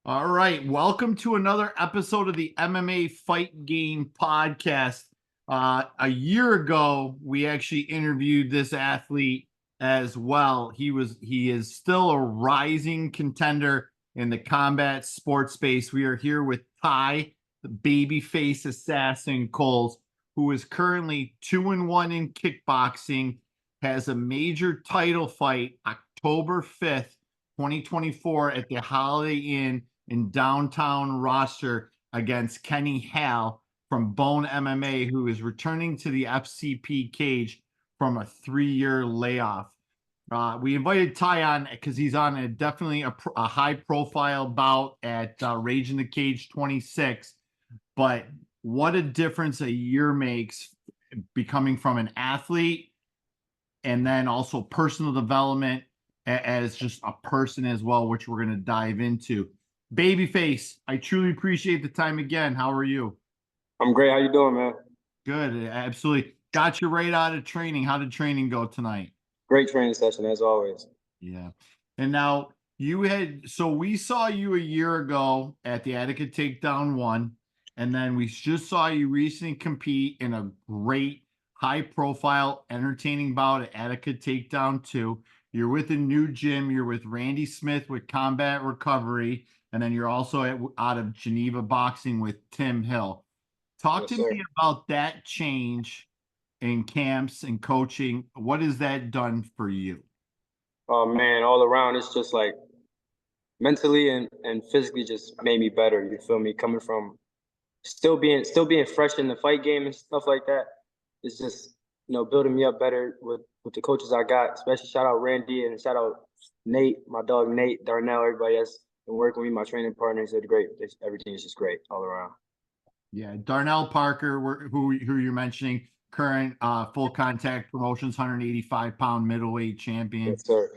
All right, welcome to another episode of the MMA Fight Game Podcast. A year ago, we actually interviewed this athlete as well. He is still a rising contender in the combat sports space. We are here with Ty, the Babyface Assassin Coles, who is currently 2-1 in kickboxing, has a major title fight October 5th, 2024 at the Holiday Inn in downtown Rochester against Kenny Hale from Bone MMA, who is returning to the FCP cage from a 3-year layoff. We invited Ty on because he's on definitely a high-profile bout at Rage in the Cage 26. But what a difference a year makes becoming from an athlete and then also personal development as just a person as well, which we're going to dive into. Babyface, I truly appreciate the time again. How are you? I'm great. How you doing, man? Good. Absolutely. Got you right out of training. How did training go tonight? Great training session, as always. Yeah. And now we saw you a year ago at the Attica Takedown 1, and then we just saw you recently compete in a great high-profile, entertaining bout at Attica Takedown 2. You're with a new gym. You're with Randy Smith with Combat Recovery. And then you're also out of Geneva Boxing with Tim Hill. Talk to me about that change in camps and coaching. What has that done for you? Oh man, all around, it's just like mentally and physically just made me better. You feel me? Coming from still being fresh in the fight game and stuff like that. It's just, building me up better with the coaches I got. Especially shout out Randy and shout out Nate, my dog Nate, Darnell, everybody else. And working with me, my training partners did great. Everything is just great all around. Yeah, Darnell Parker, who you're mentioning, current full contact promotions 185-pound middleweight champion. Yes, sir.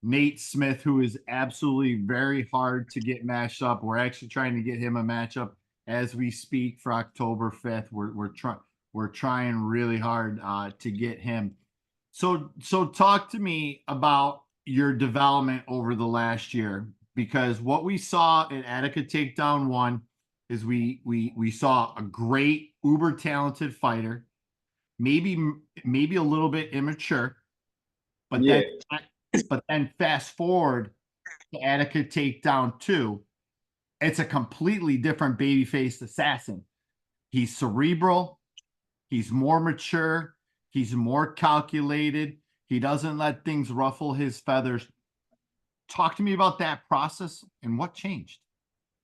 Nate Smith, who is absolutely very hard to get matched up. We're actually trying to get him a matchup as we speak for October 5th. We're trying really hard to get him. So talk to me about your development over the last year. Because what we saw in Attica Takedown 1 is we saw a great uber talented fighter, maybe a little bit immature, but then fast forward to Attica Takedown 2, it's a completely different Babyface Assassin. He's cerebral, he's more mature, he's more calculated, he doesn't let things ruffle his feathers. Talk to me about that process and what changed.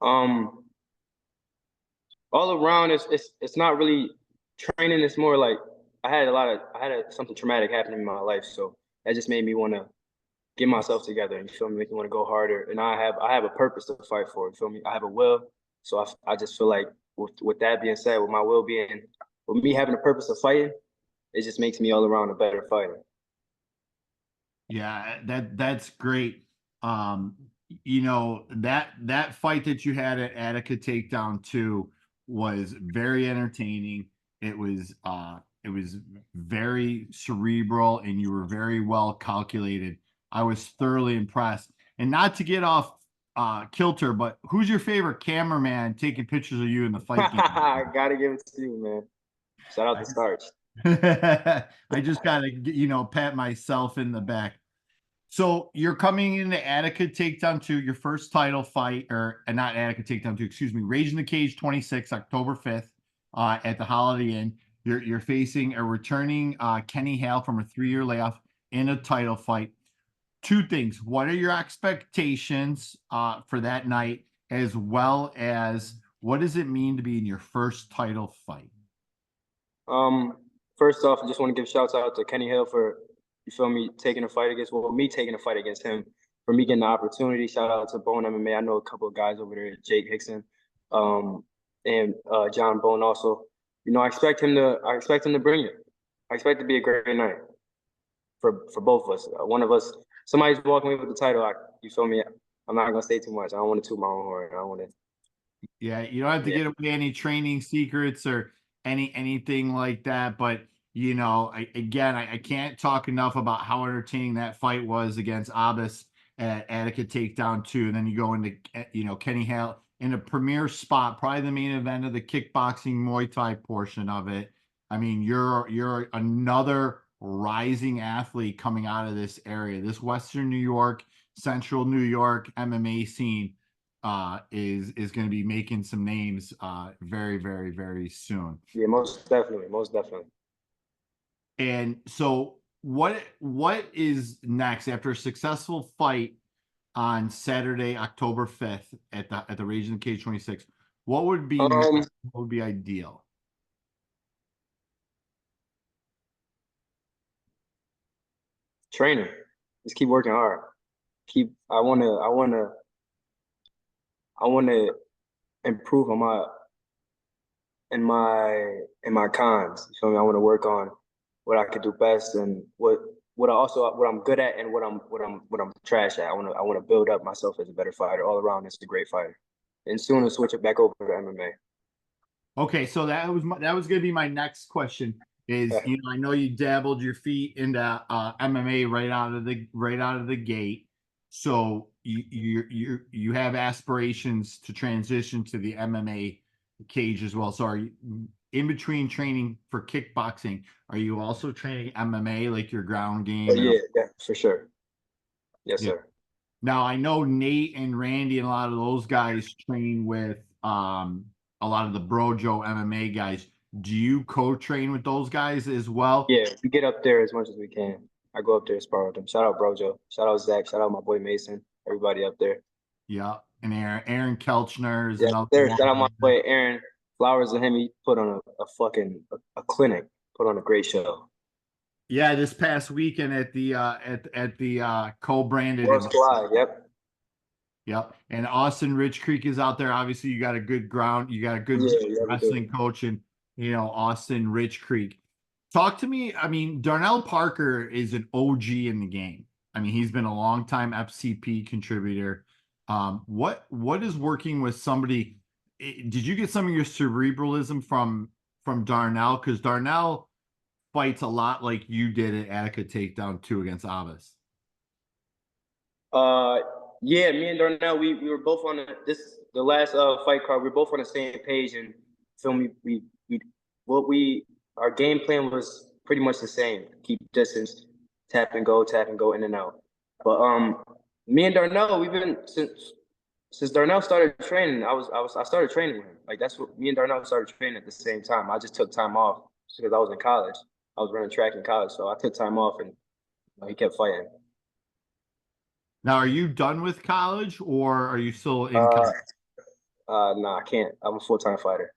All around, it's not really training. It's more like I had something traumatic happen in my life, so that just made me want to get myself together. And you feel me, make me want to go harder. And I have a purpose to fight for. You feel me? I have a will, so I just feel like with that being said, with my will being, with me having a purpose of fighting, it just makes me all around a better fighter. Yeah, that's great. That fight that you had at Attica Takedown 2 was very entertaining. It was very cerebral and you were very well calculated. I was thoroughly impressed. And not to get off kilter, but who's your favorite cameraman taking pictures of you in the fight game? I gotta give it to you, man. Shout out to Starched. I just gotta pat myself in the back. So you're coming into Attica Takedown 2, your first title fight, or not Attica Takedown 2, excuse me, Rage in the Cage 26, October 5th, at the Holiday Inn. You're facing a returning Kenny Hale from a 3-year layoff in a title fight. Two things. What are your expectations for that night, as well as what does it mean to be in your first title fight? First off, I just want to give shouts out to Kenny Hale for, you feel me, me taking a fight against him, for me getting the opportunity. Shout out to Bone MMA. I know a couple of guys over there, Jake Hickson, and John Bone also. I expect him to bring it. I expect it to be a great night for both of us. One of us, somebody's walking away with the title. You feel me? I'm not gonna say too much. I don't want to toot my own horn. I don't want to. Yeah, you don't have to get away any training secrets or anything like that, but I can't talk enough about how entertaining that fight was against Abbas at Attica Takedown 2, and then you go into, Kenny Hale in a premier spot, probably the main event of the kickboxing Muay Thai portion of it. I mean, you're another rising athlete coming out of this area. This Western New York, Central New York MMA scene is going to be making some names very, very, very soon. Yeah, most definitely, most definitely. And so what is next after a successful fight on Saturday, October 5th at the Rage in the Cage 26? What would be ideal? Training. Just keep working hard. I wanna improve on my cons. You feel me? I want to work on what I could do best and what I'm good at and what I'm trash at. I want to build up myself as a better fighter all around, as a great fighter. And soon to switch it back over to MMA. Okay, so that was going to be my next question. Is I know you dabbled your feet into MMA right out of the gate. So you have aspirations to transition to the MMA cage as well. So are you, in between training for kickboxing, are you also training MMA, like your ground game? Oh, yeah, for sure. Yes, sir. Now I know Nate and Randy and a lot of those guys train with a lot of the Brojo MMA guys. Do you co-train with those guys as well? Yeah, we get up there as much as we can. I go up there and spar with them. Shout out Brojo. Shout out Zach. Shout out my boy Mason. Everybody up there. Yeah, and Aaron Kelchner is another one. Shout out my boy Aaron. Flowers to him. He put on a clinic. Put on a great show. Yeah, this past weekend at the co-branded World Squad. Yep. Yep. And Austin Rich Creek is out there. Obviously, you got a good wrestling coach, and Austin Rich Creek. Talk to me. I mean, Darnell Parker is an OG in the game. I mean, he's been a longtime FCP contributor. What is working with somebody? Did you get some of your cerebralism from Darnell? Because Darnell fights a lot like you did at Attica Takedown 2 against Abbas. Yeah, me and Darnell, we were both on the last fight card. We were both on the same page, and feel me, our game plan was pretty much the same. Keep distance, tap and go, in and out. But me and Darnell, we've been since Darnell started training. I started training with him. Like, that's what me and Darnell started training at the same time. I just took time off because I was in college. I was running track in college, so I took time off, and he kept fighting. Now, are you done with college, or are you still in college? No, I can't. I'm a full-time fighter.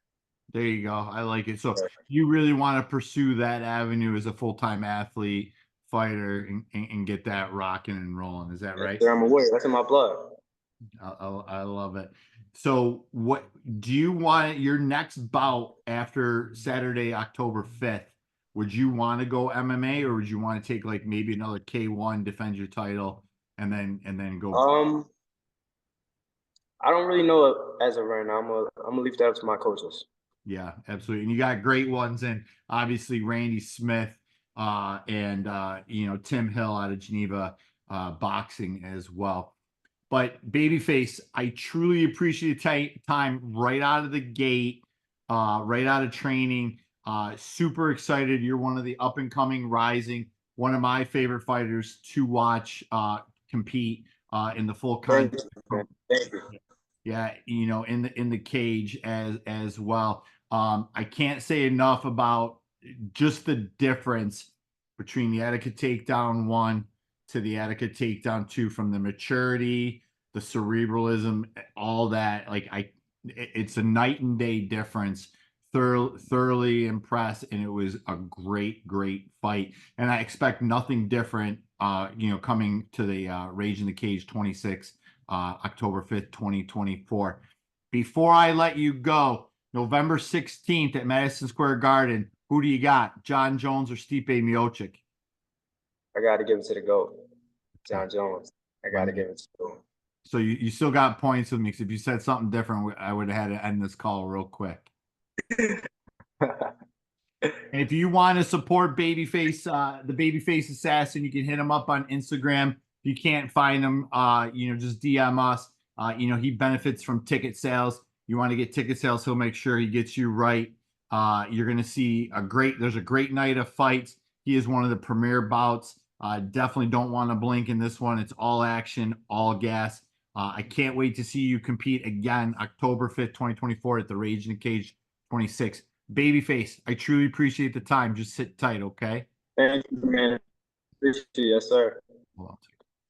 There you go. I like it. So you really want to pursue that avenue as a full-time athlete, fighter, and get that rocking and rolling. Is that right? I'm a warrior. That's in my blood. I love it. So what do you want your next bout after Saturday, October 5th? Would you want to go MMA, or would you want to take like maybe another K1, defend your title, and then go? I don't really know as of right now. I'm gonna leave that up to my coaches. Yeah, absolutely. And you got great ones, and obviously Randy Smith and Tim Hill out of Geneva boxing as well. But Babyface, I truly appreciate time right out of the gate, right out of training. Super excited. You're one of the up and coming rising, one of my favorite fighters to watch compete in the full contact. Thank you. Yeah, in the cage as well. I can't say enough about just the difference between the Attica Takedown 1 to the Attica Takedown 2, from the maturity, the cerebralism, all that. Like, it's a night and day difference. Thoroughly impressed, and it was a great fight. And I expect nothing different, coming to the Rage in the Cage 26, October 5th, 2024. Before I let you go, November 16th at Madison Square Garden, who do you got? Jon Jones or Stipe Miocic? I got to give it to the GOAT, Jon Jones. I got to give it to him. So you still got points with me, because if you said something different, I would have had to end this call real quick. And if you want to support Babyface, the Babyface Assassin, you can hit him up on Instagram If you can't find him, just DM us. He benefits from ticket sales. You want to get ticket sales, he'll make sure he gets you right. You're going to see there's a great night of fights. He is one of the premier bouts. Definitely don't want to blink in this one. It's all action, all gas. I can't wait to see you compete again October 5th, 2024 at the Rage in the Cage 26. Babyface, I truly appreciate the time. Just sit tight, okay? Thank you, man. Appreciate it. Yes, sir. Hold on.